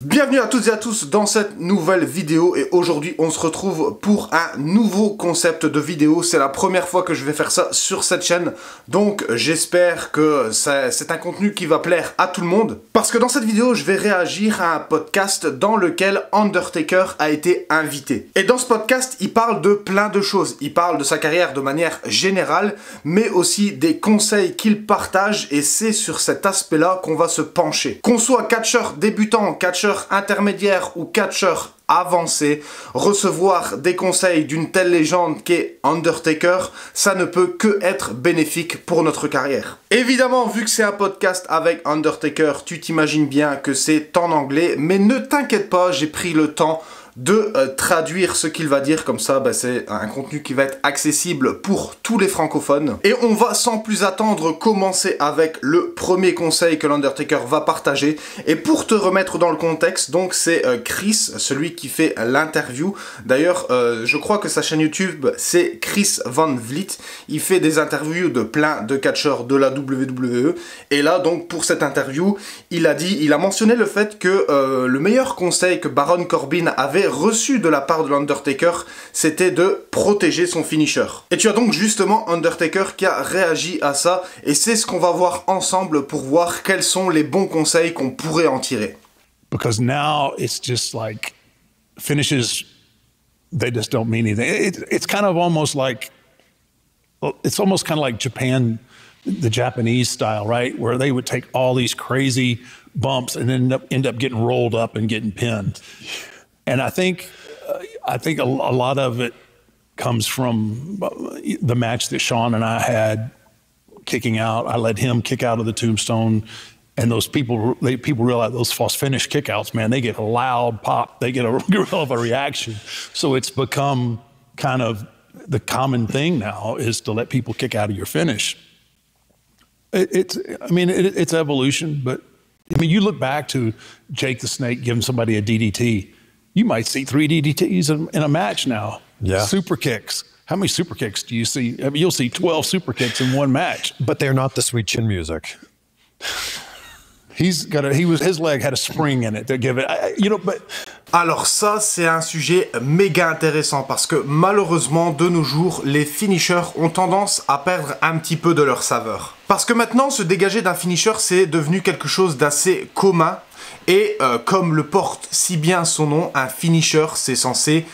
Bienvenue à toutes et à tous dans cette nouvelle vidéo et aujourd'hui on se retrouve pour un nouveau concept de vidéo. C'est la première fois que je vais faire ça sur cette chaîne, donc j'espère que c'est un contenu qui va plaire à tout le monde. Parce que dans cette vidéo je vais réagir à un podcast dans lequel Undertaker a été invité. Et dans ce podcast il parle de plein de choses. Il parle de sa carrière de manière générale, mais aussi des conseils qu'il partage et c'est sur cet aspect là qu'on va se pencher. Qu'on soit catcheur débutant, catcheur intermédiaire ou catcheur avancé, recevoir des conseils d'une telle légende qu'est Undertaker, ça ne peut que être bénéfique pour notre carrière. Évidemment, vu que c'est un podcast avec Undertaker, tu t'imagines bien que c'est en anglais, mais ne t'inquiète pas, j'ai pris le temps de traduire ce qu'il va dire, comme ça c'est un contenu qui va être accessible pour tous les francophones. Et on va sans plus attendre commencer avec le premier conseil que l'Undertaker va partager. Et pour te remettre dans le contexte, donc c'est Chris, celui qui fait l'interview. D'ailleurs, je crois que sa chaîne YouTube, c'est Chris Van Vliet. Il fait des interviews de plein de catcheurs de la WWE. Et là, donc, pour cette interview, il a mentionné le fait que le meilleur conseil que Baron Corbin avait reçu de la part de l'Undertaker, c'était de protéger son finisher. Et tu as donc justement Undertaker qui a réagi à ça, et c'est ce qu'on va voir ensemble pour voir quels sont les bons conseils qu'on pourrait en tirer. Because now it's just like finishes, they just don't mean anything. It's kind of almost like, it's almost kind of like Japan, the Japanese style, right? Where they would take all these crazy bumps and then end up getting rolled up and getting pinned. And I think a lot of it comes from the match that Sean and I had kicking out. I let him kick out of the tombstone, and those people realize those false finish kickouts, man, they get a loud pop, they get a real of a reaction. So it's become kind of the common thing now is to let people kick out of your finish. It's evolution, but I mean, you look back to Jake the Snake giving somebody a DDT. You might see 3 DDTs in a match now. Yeah. Super kicks. How many super kicks do you see? I mean, you'll see 12 super kicks in one match. But they're not the sweet chin music. His leg had a spring in it to give it, but... Alors ça, c'est un sujet méga intéressant parce que malheureusement, de nos jours, les finishers ont tendance à perdre un petit peu de leur saveur. Parce que maintenant, se dégager d'un finisher, c'est devenu quelque chose d'assez commun. Et comme le porte si bien son nom, un finisher, c'est censé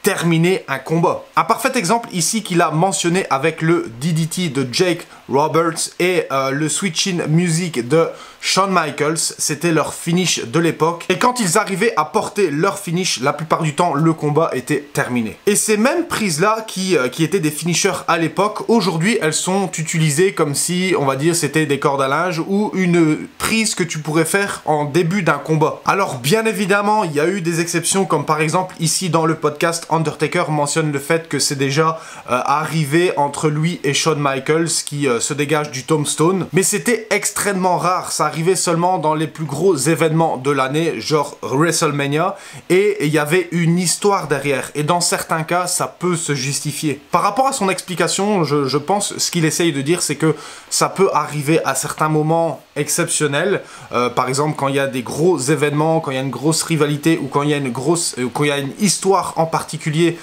terminer un combat. Un parfait exemple ici qu'il a mentionné avec le DDT de Jake Roberts et le switch-in music de Shawn Michaels, c'était leur finish de l'époque. Et quand ils arrivaient à porter leur finish, la plupart du temps, le combat était terminé. Et ces mêmes prises-là, qui étaient des finishers à l'époque, aujourd'hui, elles sont utilisées comme si, on va dire, c'était des cordes à linge ou une prise que tu pourrais faire en début d'un combat. Alors, bien évidemment, il y a eu des exceptions, comme par exemple, ici dans le podcast, Undertaker mentionne le fait que c'est déjà arrivé entre lui et Shawn Michaels qui se dégage du tombstone. Mais c'était extrêmement rare, ça arrivait seulement dans les plus gros événements de l'année, genre WrestleMania, et il y avait une histoire derrière. Et dans certains cas, ça peut se justifier. Par rapport à son explication, je pense ce qu'il essaye de dire, c'est que ça peut arriver à certains moments exceptionnels. Par exemple, quand il y a des gros événements, quand il y a une grosse rivalité ou quand il y a une histoire en particulier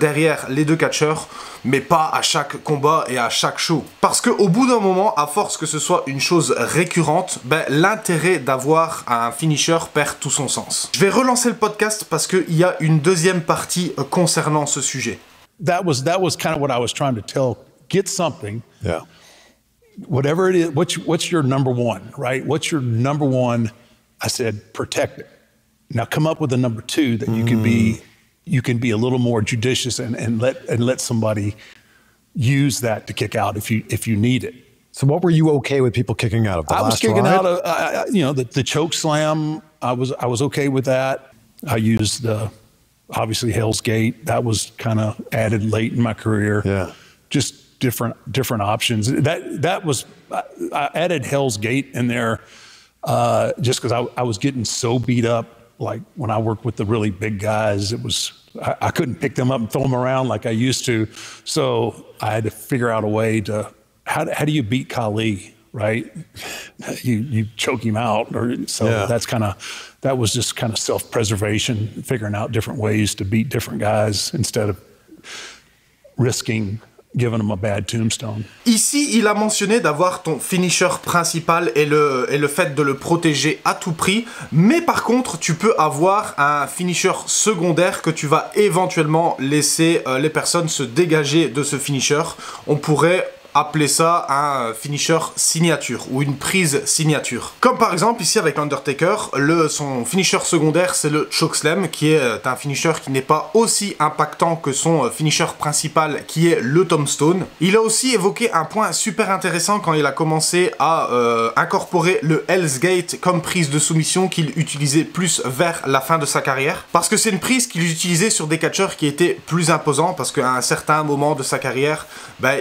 derrière les deux catcheurs, mais pas à chaque combat et à chaque show. Parce qu'au bout d'un moment, à force que ce soit une chose récurrente, l'intérêt d'avoir un finisher perd tout son sens. Je vais relancer le podcast parce qu'il y a une deuxième partie concernant ce sujet. That was kind of what I was trying to tell. Get something. Yeah. Whatever it is, what's your number one, right? What's your number one? I said, protect it. Now come up with a number 2 that you can be a little more judicious and let somebody use that to kick out if you need it. So what were you okay with people kicking out of? I was kicking out of, the choke slam. I was okay with that. I used obviously Hell's Gate. That was kind of added late in my career. Yeah. Just different options. That was, I added Hell's Gate in there just because I was getting so beat up. Like when I worked with the really big guys, I couldn't pick them up and throw them around like I used to. So I had to figure out a way to, how do you beat Khali? right? You choke him out, so that was just kind of self-preservation, figuring out different ways to beat different guys instead of risking giving them a bad tombstone. Ici, il a mentionné d'avoir ton finisher principal et le fait de le protéger à tout prix, mais par contre, tu peux avoir un finisher secondaire que tu vas éventuellement laisser les personnes se dégager de ce finisher. On pourrait appeler ça un finisher signature ou une prise signature. Comme par exemple ici avec Undertaker, son finisher secondaire c'est le chokeslam qui est un finisher qui n'est pas aussi impactant que son finisher principal qui est le tombstone. Il a aussi évoqué un point super intéressant quand il a commencé à incorporer le Hell's Gate comme prise de soumission qu'il utilisait plus vers la fin de sa carrière. Parce que c'est une prise qu'il utilisait sur des catcheurs qui étaient plus imposants parce qu'à un certain moment de sa carrière,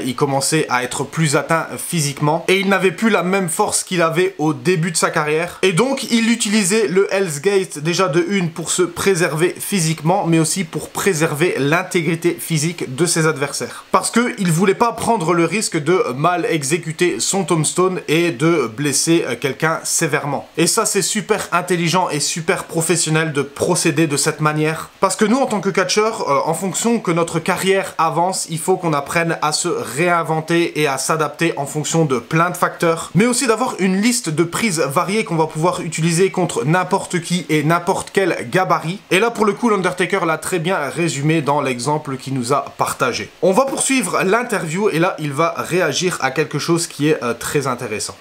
il commençait à être plus atteint physiquement et il n'avait plus la même force qu'il avait au début de sa carrière et donc il utilisait le Hell's Gate déjà de une pour se préserver physiquement mais aussi pour préserver l'intégrité physique de ses adversaires parce que il voulait pas prendre le risque de mal exécuter son tombstone et de blesser quelqu'un sévèrement. Et ça c'est super intelligent et super professionnel de procéder de cette manière parce que nous en tant que catcheurs en fonction que notre carrière avance il faut qu'on apprenne à se réinventer et à s'adapter en fonction de plein de facteurs, mais aussi d'avoir une liste de prises variées qu'on va pouvoir utiliser contre n'importe qui et n'importe quel gabarit. Et là pour le coup l'Undertaker l'a très bien résumé dans l'exemple qu'il nous a partagé. On va poursuivre l'interview et là il va réagir à quelque chose qui est très intéressant.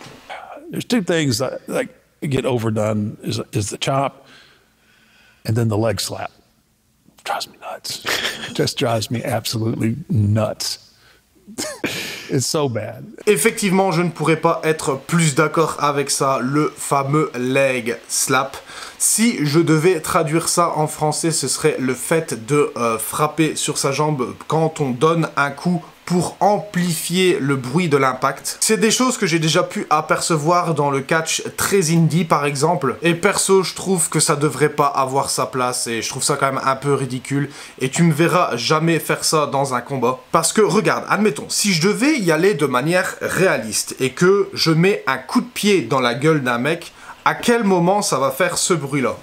There's two things that get overdone is the chop and then the leg slap. It drives me nuts. It just drives me absolutely nuts. It's so bad. Effectivement, je ne pourrais pas être plus d'accord avec ça, le fameux leg slap. Si je devais traduire ça en français, ce serait le fait de frapper sur sa jambe quand on donne un coup pour amplifier le bruit de l'impact. C'est des choses que j'ai déjà pu apercevoir dans le catch très indie par exemple, et perso je trouve que ça devrait pas avoir sa place et je trouve ça quand même un peu ridicule et tu me verras jamais faire ça dans un combat. Parce que regarde, admettons, si je devais y aller de manière réaliste et que je mets un coup de pied dans la gueule d'un mec, à quel moment ça va faire ce bruit là?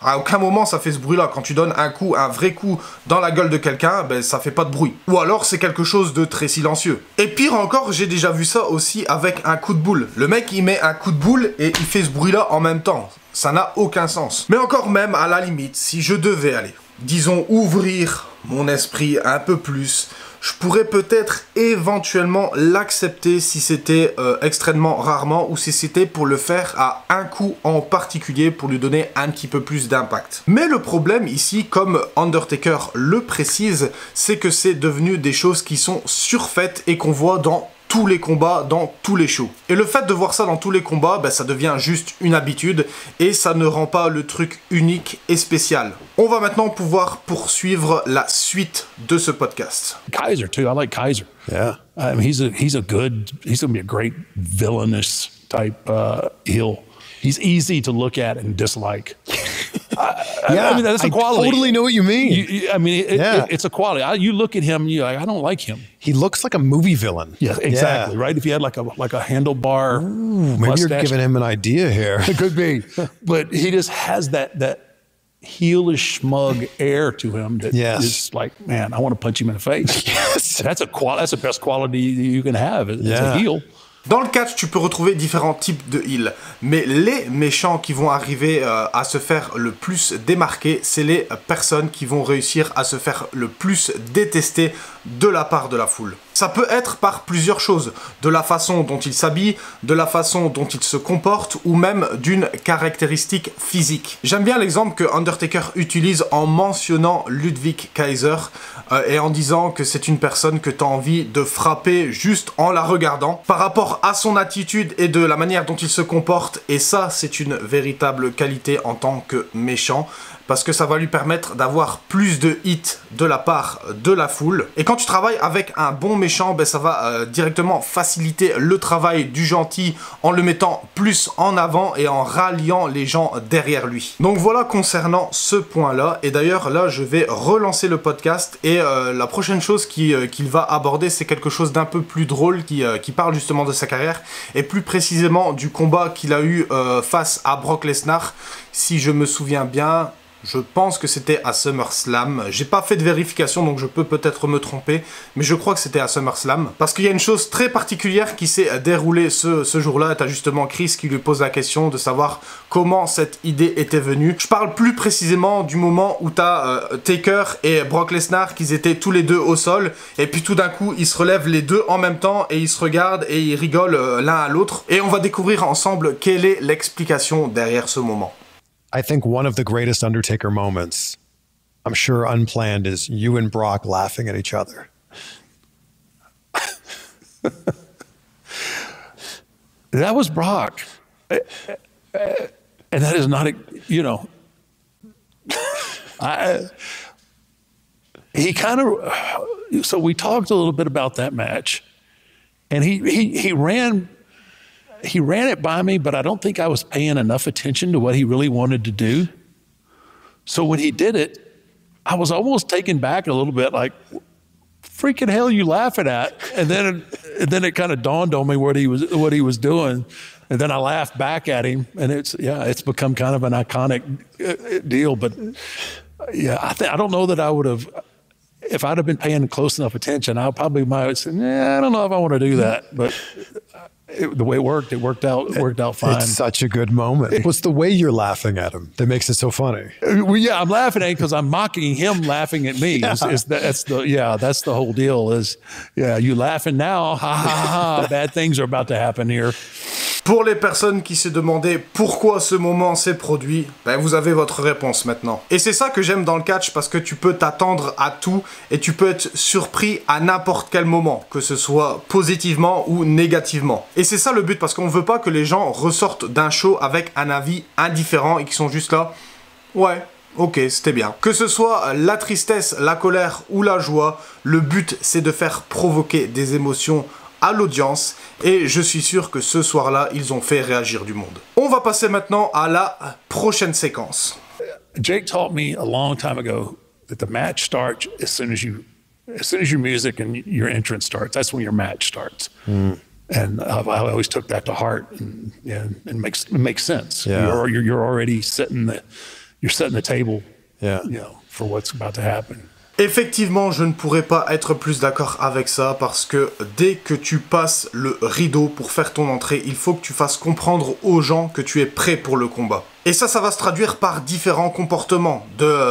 À aucun moment ça fait ce bruit là. Quand tu donnes un coup, un vrai coup dans la gueule de quelqu'un, ça fait pas de bruit. Ou alors c'est quelque chose de très silencieux. Et pire encore, j'ai déjà vu ça aussi avec un coup de boule. Le mec il met un coup de boule et il fait ce bruit là en même temps. Ça n'a aucun sens. Mais encore même, à la limite, si je devais aller, disons ouvrir mon esprit un peu plus, je pourrais peut-être éventuellement l'accepter si c'était extrêmement rarement ou si c'était pour le faire à un coup en particulier pour lui donner un petit peu plus d'impact. Mais le problème ici, comme Undertaker le précise, c'est que c'est devenu des choses qui sont surfaites et qu'on voit dans tous les combats, dans tous les shows. Et le fait de voir ça dans tous les combats, ça devient juste une habitude et ça ne rend pas le truc unique et spécial. On va maintenant pouvoir poursuivre la suite de ce podcast. Kaiser too. I like Kaiser. Yeah. I mean, he's gonna be a great villainous type heel. He's easy to look at and dislike. Yeah, I mean, that's a quality. I totally know what you mean. It's a quality. You look at him, you're like, I don't like him. He looks like a movie villain. Yeah, exactly. Yeah. Right. If you had like a handlebar, Maybe mustache, you're giving him an idea here. it could be. But he just has that heelish, smug air to him that is like, man, I want to punch him in the face. Yes. That's the best quality you can have as a heel. Dans le catch, tu peux retrouver différents types de heels, mais les méchants qui vont arriver à se faire le plus démarquer, c'est les personnes qui vont réussir à se faire le plus détester de la part de la foule. Ça peut être par plusieurs choses, de la façon dont il s'habille, de la façon dont il se comporte, ou même d'une caractéristique physique. J'aime bien l'exemple que Undertaker utilise en mentionnant Ludwig Kaiser et en disant que c'est une personne que tu as envie de frapper juste en la regardant, par rapport à son attitude et de la manière dont il se comporte, et ça c'est une véritable qualité en tant que méchant, parce que ça va lui permettre d'avoir plus de hits de la part de la foule. Et quand tu travailles avec un bon méchant, ça va directement faciliter le travail du gentil en le mettant plus en avant et en ralliant les gens derrière lui. Donc voilà concernant ce point-là. Et d'ailleurs, là, je vais relancer le podcast et Et la prochaine chose qu'il va aborder, c'est quelque chose d'un peu plus drôle qui parle justement de sa carrière et plus précisément du combat qu'il a eu face à Brock Lesnar. Si je me souviens bien, je pense que c'était à SummerSlam. J'ai pas fait de vérification, donc je peux peut-être me tromper, mais je crois que c'était à SummerSlam. Parce qu'il y a une chose très particulière qui s'est déroulée ce jour-là. T'as justement Chris qui lui pose la question de savoir comment cette idée était venue. Je parle plus précisément du moment où t'as Taker et Brock Lesnar, qu'ils étaient tous les deux au sol, et puis tout d'un coup, ils se relèvent les deux en même temps, et ils se regardent et ils rigolent l'un à l'autre. Et on va découvrir ensemble quelle est l'explication derrière ce moment. I think one of the greatest Undertaker moments, I'm sure unplanned, is you and Brock laughing at each other. That was Brock. And that is not, you know, he kind of, so we talked a little bit about that match, and he ran it by me, but I don't think I was paying enough attention to what he really wanted to do. So when he did it, I was almost taken back a little bit, like, freaking hell you laughing at? And then it kind of dawned on me what he was doing. And then I laughed back at him, and it's become kind of an iconic deal. But yeah, I don't know that I would have, if I'd have been paying close enough attention, I probably might have said, I don't know if I want to do that. But the way it worked out fine. It's such a good moment. What's the way you're laughing at him that makes it so funny? Well, yeah, I'm laughing at him because I'm mocking him laughing at me. Yeah. That's the whole deal. Is you laughing now? Ha ha ha! Bad things are about to happen here. Pour les personnes qui se demandaient pourquoi ce moment s'est produit, ben vous avez votre réponse maintenant. Et c'est ça que j'aime dans le catch, parce que tu peux t'attendre à tout et tu peux être surpris à n'importe quel moment, que ce soit positivement ou négativement. Et c'est ça le but, parce qu'on veut pas que les gens ressortent d'un show avec un avis indifférent et qui sont juste là, ouais, ok, c'était bien. Que ce soit la tristesse, la colère ou la joie, le but c'est de faire provoquer des émotions à l'audience, et je suis sûr que ce soir-là, ils ont fait réagir du monde. On va passer maintenant à la prochaine séquence. Jake taught me a long time ago that the match starts as soon as your music and your entrance starts. That's when your match starts. And I always took that to heart, and it makes sense. Yeah. You're already setting the table, Yeah. for what's about to happen. Effectivement, je ne pourrais pas être plus d'accord avec ça, parce que dès que tu passes le rideau pour faire ton entrée, il faut que tu fasses comprendre aux gens que tu es prêt pour le combat. Et ça va se traduire par différents comportements,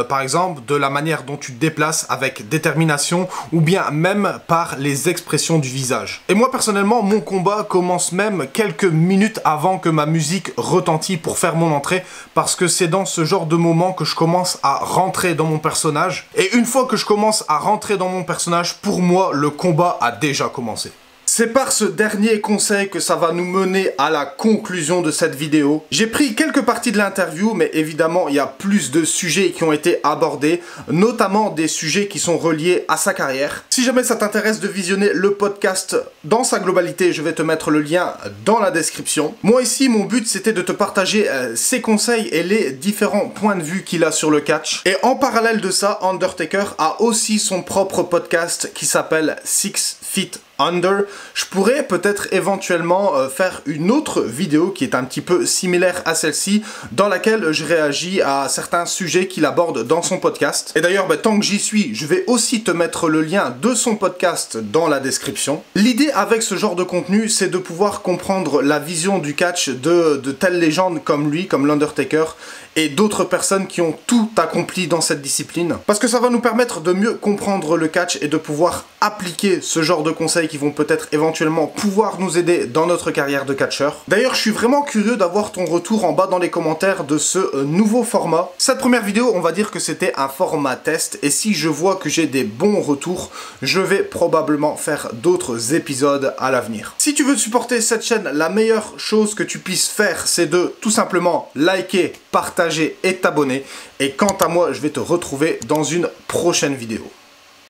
par exemple, de la manière dont tu te déplaces avec détermination, ou bien même par les expressions du visage. Et moi, personnellement, mon combat commence même quelques minutes avant que ma musique retentit pour faire mon entrée, parce que c'est dans ce genre de moment que je commence à rentrer dans mon personnage. Et une fois que je commence à rentrer dans mon personnage, pour moi, le combat a déjà commencé. C'est par ce dernier conseil que ça va nous mener à la conclusion de cette vidéo. J'ai pris quelques parties de l'interview, mais évidemment, il y a plus de sujets qui ont été abordés, notamment des sujets qui sont reliés à sa carrière. Si jamais ça t'intéresse de visionner le podcast dans sa globalité, je vais te mettre le lien dans la description. Moi ici, mon but, c'était de te partager ses conseils et les différents points de vue qu'il a sur le catch. Et en parallèle de ça, Undertaker a aussi son propre podcast qui s'appelle 6 Feet Under. Je pourrais peut-être éventuellement faire une autre vidéo qui est un petit peu similaire à celle-ci, dans laquelle je réagis à certains sujets qu'il aborde dans son podcast. Et d'ailleurs, tant que j'y suis, je vais aussi te mettre le lien de son podcast dans la description. L'idée avec ce genre de contenu, c'est de pouvoir comprendre la vision du catch de telles légendes comme lui, comme l'Undertaker, et d'autres personnes qui ont tout accompli dans cette discipline. Parce que ça va nous permettre de mieux comprendre le catch et de pouvoir appliquer ce genre de conseils qui vont peut-être éventuellement pouvoir nous aider dans notre carrière de catcheur. D'ailleurs, je suis vraiment curieux d'avoir ton retour en bas dans les commentaires de ce nouveau format. Cette première vidéo, on va dire que c'était un format test, et si je vois que j'ai des bons retours, je vais probablement faire d'autres épisodes à l'avenir. Si tu veux supporter cette chaîne, la meilleure chose que tu puisses faire, c'est de tout simplement liker, partager et t'abonner. Et quant à moi, je vais te retrouver dans une prochaine vidéo.